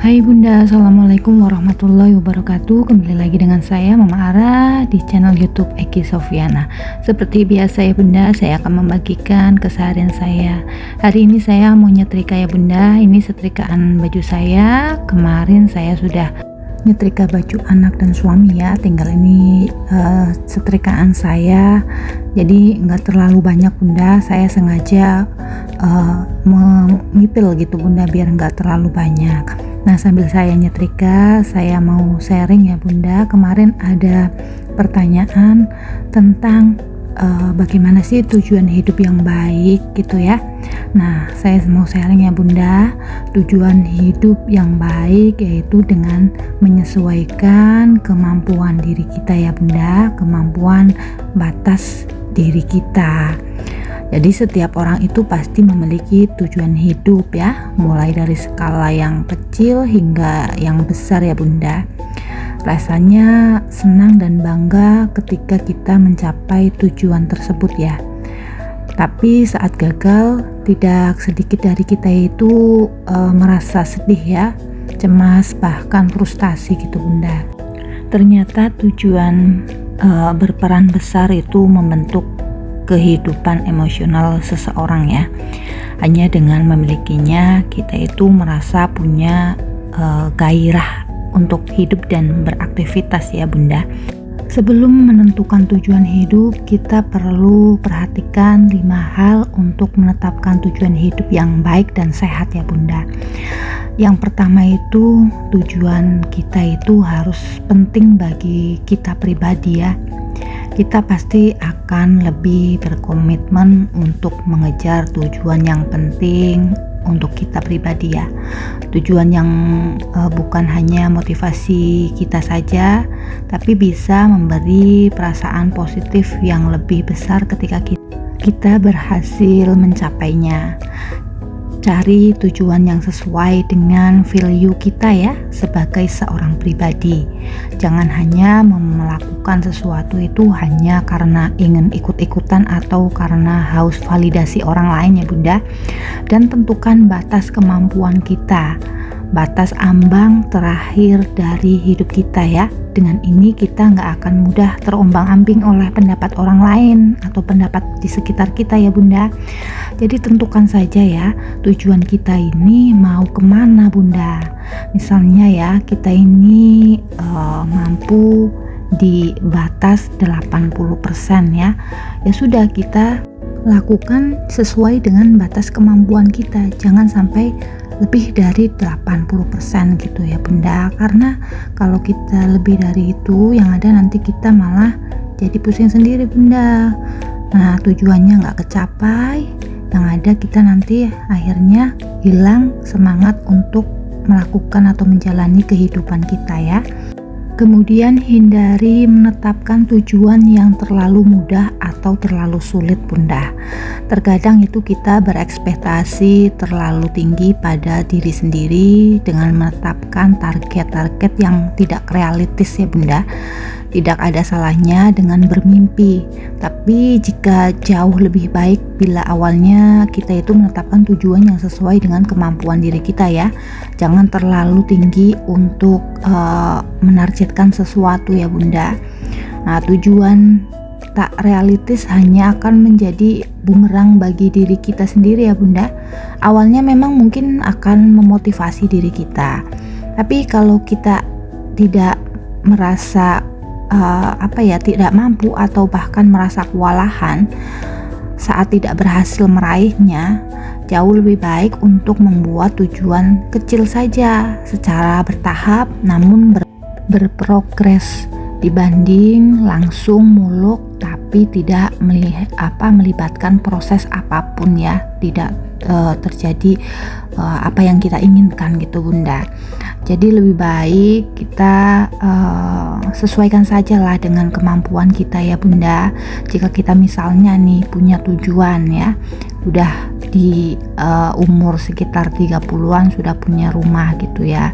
Hai Bunda, Assalamualaikum warahmatullahi wabarakatuh. Kembali lagi dengan saya Mama Ara di channel YouTube Eki Sofiana. Seperti biasa ya Bunda, saya akan membagikan keseharian saya. Hari ini saya mau nyetrika ya Bunda. Ini setrikaan baju saya. Kemarin saya sudah nyetrika baju anak dan suami ya. Tinggal ini setrikaan saya. Jadi nggak terlalu banyak Bunda. Saya sengaja memipil gitu Bunda biar nggak terlalu banyak. Nah, sambil saya nyetrika, saya mau sharing ya Bunda. Kemarin ada pertanyaan tentang bagaimana sih tujuan hidup yang baik gitu ya. Nah, saya mau sharing ya Bunda. Tujuan hidup yang baik yaitu dengan menyesuaikan kemampuan diri kita ya Bunda, kemampuan batas diri kita. Jadi setiap orang itu pasti memiliki tujuan hidup ya, mulai dari skala yang kecil hingga yang besar ya Bunda. Rasanya senang dan bangga ketika kita mencapai tujuan tersebut ya. Tapi saat gagal, tidak sedikit dari kita itu merasa sedih ya, cemas bahkan frustasi gitu Bunda. Ternyata tujuan berperan besar itu membentuk kehidupan emosional seseorang ya. Hanya dengan memilikinya kita itu merasa punya gairah untuk hidup dan beraktivitas ya Bunda. Sebelum menentukan tujuan hidup, kita perlu perhatikan 5 hal untuk menetapkan tujuan hidup yang baik dan sehat ya Bunda. Yang pertama itu, tujuan kita itu harus penting bagi kita pribadi ya. Kita pasti akan lebih berkomitmen untuk mengejar tujuan yang penting untuk kita pribadi ya. Tujuan yang bukan hanya motivasi kita saja, tapi bisa memberi perasaan positif yang lebih besar ketika kita berhasil mencapainya. Cari tujuan yang sesuai dengan value kita ya sebagai seorang pribadi. Jangan hanya melakukan sesuatu itu hanya karena ingin ikut-ikutan atau karena haus validasi orang lain ya Bunda. Dan tentukan batas kemampuan kita, batas ambang terakhir dari hidup kita ya. Dengan ini kita nggak akan mudah terombang-ambing oleh pendapat orang lain atau pendapat di sekitar kita ya Bunda. Jadi tentukan saja ya tujuan kita ini mau kemana Bunda. Misalnya ya kita ini mampu di batas 80% ya. Ya sudah kita lakukan sesuai dengan batas kemampuan kita. Jangan sampai lebih dari 80% gitu ya Bunda, karena kalau kita lebih dari itu yang ada nanti kita malah jadi pusing sendiri Bunda. Nah tujuannya nggak kecapai, yang ada kita nanti akhirnya hilang semangat untuk melakukan atau menjalani kehidupan kita ya. Kemudian hindari menetapkan tujuan yang terlalu mudah atau terlalu sulit Bunda. Terkadang itu kita berekspektasi terlalu tinggi pada diri sendiri dengan menetapkan target-target yang tidak realistis ya Bunda. Tidak ada salahnya dengan bermimpi, tapi jika jauh lebih baik bila awalnya kita itu menetapkan tujuan yang sesuai dengan kemampuan diri kita ya. Jangan terlalu tinggi untuk menargetkan sesuatu ya Bunda. Nah tujuan tak realistis hanya akan menjadi bumerang bagi diri kita sendiri ya Bunda. Awalnya memang mungkin akan memotivasi diri kita, tapi kalau kita tidak merasa tidak mampu atau bahkan merasa kewalahan saat tidak berhasil meraihnya, jauh lebih baik untuk membuat tujuan kecil saja secara bertahap namun berprogres dibanding langsung muluk tapi tidak melibatkan proses apapun ya, tidak terjadi apa yang kita inginkan gitu Bunda. Jadi lebih baik kita sesuaikan sajalah dengan kemampuan kita ya Bunda. Jika kita misalnya nih punya tujuan ya, udah di umur sekitar 30-an sudah punya rumah gitu ya.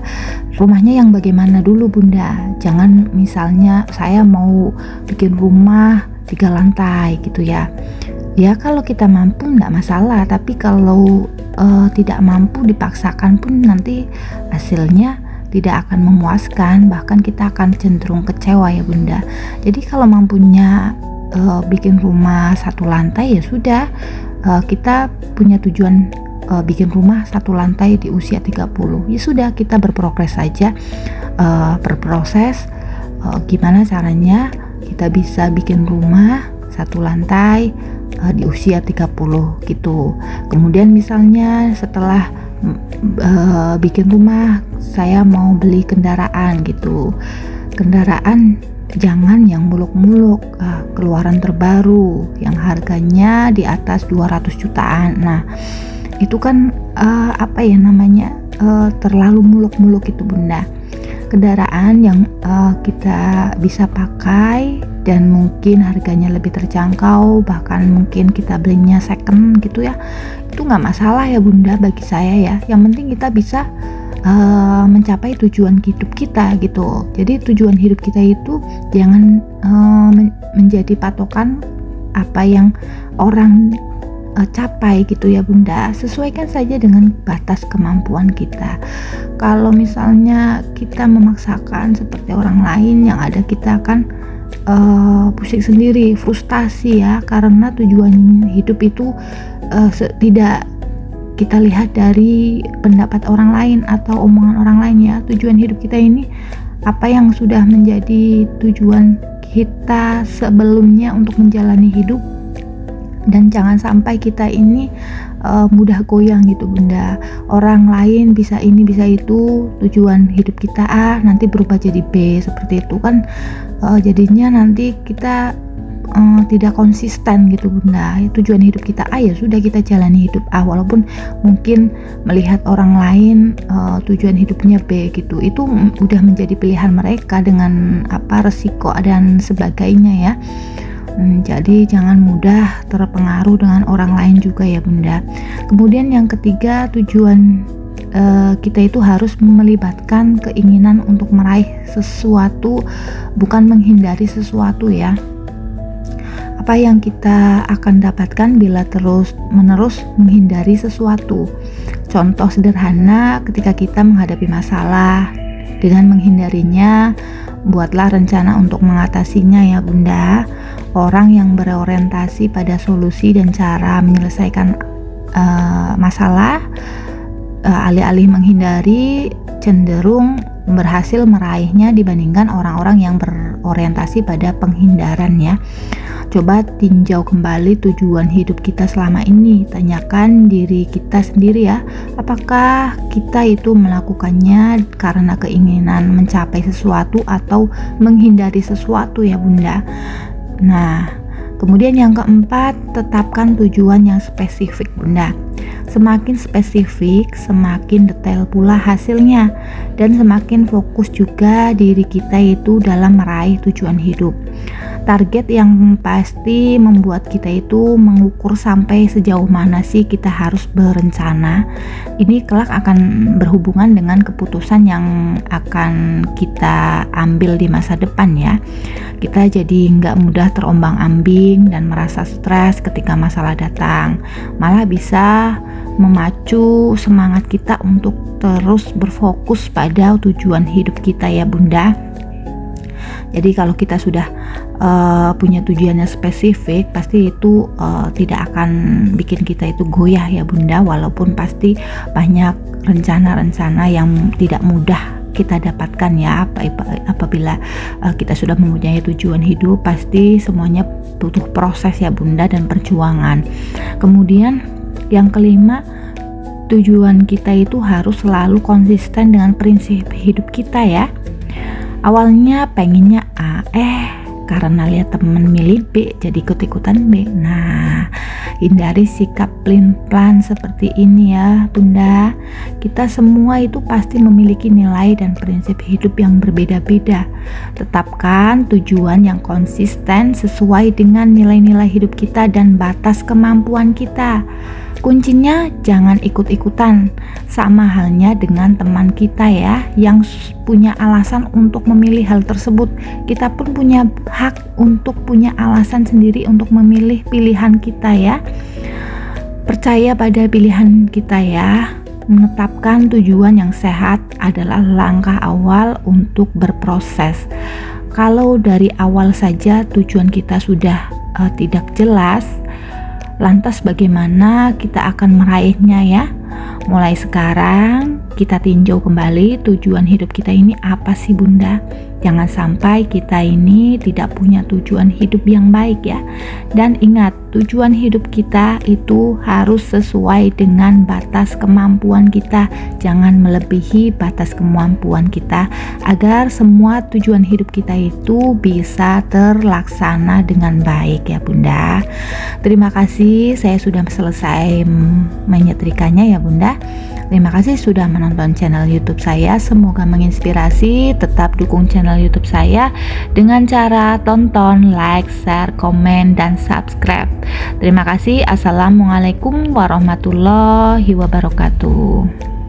Rumahnya yang bagaimana dulu Bunda? Jangan misalnya saya mau bikin rumah 3 lantai gitu ya. Ya kalau kita mampu nggak masalah, tapi kalau tidak mampu dipaksakan pun nanti hasilnya tidak akan memuaskan, bahkan kita akan cenderung kecewa ya Bunda. Jadi kalau mampunya bikin rumah satu lantai ya sudah, kita punya tujuan bikin rumah satu lantai di usia 30, ya sudah kita berprogres saja, berproses gimana caranya kita bisa bikin rumah satu lantai di usia 30 gitu. Kemudian misalnya setelah bikin rumah saya mau beli kendaraan gitu, kendaraan jangan yang muluk-muluk, keluaran terbaru yang harganya di atas 200 jutaan. Nah itu kan terlalu muluk-muluk itu Bunda. Kendaraan yang kita bisa pakai dan mungkin harganya lebih terjangkau, bahkan mungkin kita belinya second gitu ya, itu nggak masalah ya Bunda bagi saya ya. Yang penting kita bisa mencapai tujuan hidup kita gitu. Jadi tujuan hidup kita itu jangan menjadi patokan apa yang orang capai gitu ya Bunda. Sesuaikan saja dengan batas kemampuan kita. Kalau misalnya kita memaksakan seperti orang lain, yang ada kita akan pusing sendiri, frustasi ya, karena tujuan hidup itu tidak kita lihat dari pendapat orang lain atau omongan orang lain ya. Tujuan hidup kita ini apa yang sudah menjadi tujuan kita sebelumnya untuk menjalani hidup, dan jangan sampai kita ini mudah goyang gitu Bunda. Orang lain bisa ini bisa itu, tujuan hidup kita A nanti berubah jadi B, seperti itu kan jadinya nanti kita tidak konsisten gitu Bunda. Tujuan hidup kita A ya sudah kita jalani hidup A, walaupun mungkin melihat orang lain tujuan hidupnya B gitu. Itu udah menjadi pilihan mereka dengan resiko dan sebagainya ya. Jadi jangan mudah terpengaruh dengan orang lain juga ya Bunda. Kemudian yang ketiga, tujuan kita itu harus melibatkan keinginan untuk meraih sesuatu, bukan menghindari sesuatu ya. Apa yang kita akan dapatkan bila terus-menerus menghindari sesuatu. Contoh sederhana, ketika kita menghadapi masalah, dengan menghindarinya, buatlah rencana untuk mengatasinya ya Bunda. Orang yang berorientasi pada solusi dan cara menyelesaikan masalah, alih-alih menghindari, cenderung berhasil meraihnya dibandingkan orang-orang yang berorientasi pada penghindaran ya. Coba tinjau kembali tujuan hidup kita selama ini. Tanyakan diri kita sendiri ya, apakah kita itu melakukannya karena keinginan mencapai sesuatu atau menghindari sesuatu ya Bunda. Nah, kemudian yang keempat, tetapkan tujuan yang spesifik Bunda. Semakin spesifik, semakin detail pula hasilnya, dan semakin fokus juga diri kita itu dalam meraih tujuan hidup. Target yang pasti membuat kita itu mengukur sampai sejauh mana sih kita harus berencana. Ini kelak akan berhubungan dengan keputusan yang akan kita ambil di masa depan ya. Kita jadi nggak mudah terombang-ambing dan merasa stres ketika masalah datang. Malah bisa memacu semangat kita untuk terus berfokus pada tujuan hidup kita ya Bunda. Jadi kalau kita sudah punya tujuannya spesifik, pasti itu tidak akan bikin kita itu goyah ya Bunda, walaupun pasti banyak rencana-rencana yang tidak mudah kita dapatkan ya. Apabila kita sudah mempunyai tujuan hidup, pasti semuanya butuh proses ya Bunda dan perjuangan. Kemudian yang kelima, tujuan kita itu harus selalu konsisten dengan prinsip hidup kita ya. Awalnya pengennya A, karena lihat temen milih B jadi ikut-ikutan B. Nah, hindari sikap pelin-pelan seperti ini ya Bunda. Kita semua itu pasti memiliki nilai dan prinsip hidup yang berbeda-beda. Tetapkan tujuan yang konsisten sesuai dengan nilai-nilai hidup kita dan batas kemampuan kita. Kuncinya jangan ikut-ikutan, sama halnya dengan teman kita ya, yang punya alasan untuk memilih hal tersebut. Kita pun punya hak untuk punya alasan sendiri untuk memilih pilihan kita ya. Percaya pada pilihan kita ya. Menetapkan tujuan yang sehat adalah langkah awal untuk berproses. Kalau dari awal saja tujuan kita sudah tidak jelas, lantas bagaimana kita akan meraihnya ya? Mulai sekarang kita tinjau kembali tujuan hidup kita ini apa sih Bunda? Jangan sampai kita ini tidak punya tujuan hidup yang baik ya. Dan ingat, tujuan hidup kita itu harus sesuai dengan batas kemampuan kita. Jangan melebihi batas kemampuan kita agar semua tujuan hidup kita itu bisa terlaksana dengan baik ya Bunda. Terima kasih, saya sudah selesai menyetrikanya ya Bunda. Terima kasih sudah menonton channel YouTube saya. Semoga menginspirasi. Tetap dukung channel YouTube saya dengan cara tonton, like, share, komen, dan subscribe. Terima kasih. Assalamualaikum warahmatullahi wabarakatuh.